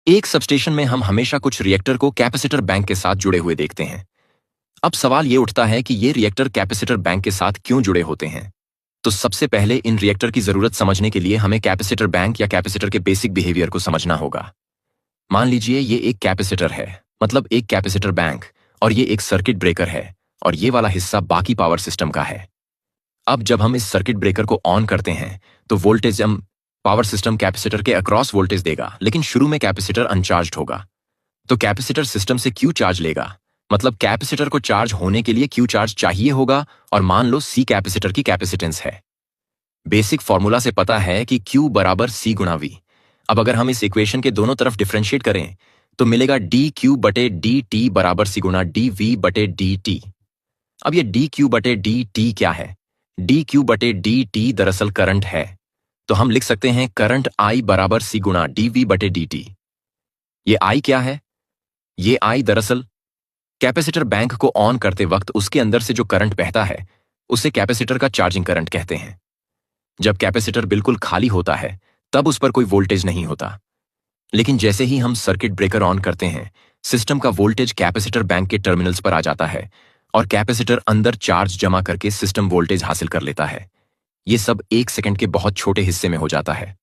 एक सबस्टेशन में हम हमेशा कुछ रिएक्टर को कैपेसिटर बैंक के साथ जुड़े हुए देखते हैं। अब सवाल ये उठता है कि ये रिएक्टर कैपेसिटर बैंक के साथ क्यों जुड़े होते हैं। तो सबसे पहले इन रिएक्टर की जरूरत समझने के लिए हमें कैपेसिटर बैंक या कैपेसिटर के बेसिक बिहेवियर को समझना होगा। मान लीजिए ये एक कैपेसिटर है, मतलब एक कैपेसिटर बैंक, और ये एक सर्किट ब्रेकर है, और ये वाला हिस्सा बाकी पावर सिस्टम का है। अब जब हम इस सर्किट ब्रेकर को ऑन करते हैं तो वोल्टेज पावर सिस्टम कैपेसिटर के अक्रॉस वोल्टेज देगा, लेकिन शुरू में कैपेसिटर अनचार्ज्ड होगा। तो कैपेसिटर सिस्टम से क्यू चार्ज लेगा, मतलब कैपेसिटर को चार्ज होने के लिए क्यू चार्ज चाहिए होगा, और मान लो सी कैपेसिटर की कैपेसिटेंस है। बेसिक फॉर्मूला से पता है कि Q बराबर C गुणा V। अब अगर हम इस इक्वेशन के दोनों तरफ डिफरेंशिएट करें तो मिलेगा dQ बटे dt बराबर C गुणा dV बटे dt। अब ये dQ बटे dt क्या है? dQ बटे dt दरअसल करंट है, तो हम लिख सकते हैं करंट I बराबर C गुणा dV बटे dt। ये I क्या है? ये I दरअसल कैपेसिटर बैंक को ऑन करते वक्त उसके अंदर से जो करंट बहता है उसे कैपेसिटर का चार्जिंग करंट कहते हैं। जब कैपेसिटर बिल्कुल खाली होता है तब उस पर कोई वोल्टेज नहीं होता, लेकिन जैसे ही हम सर्किट ब्रेकर ऑन करते हैं सिस्टम का वोल्टेज कैपेसिटर बैंक के टर्मिनल्स पर आ जाता है और कैपेसिटर अंदर चार्ज जमा करके सिस्टम वोल्टेज हासिल कर लेता है। ये सब 1 सेकंड के बहुत छोटे हिस्से में हो जाता है।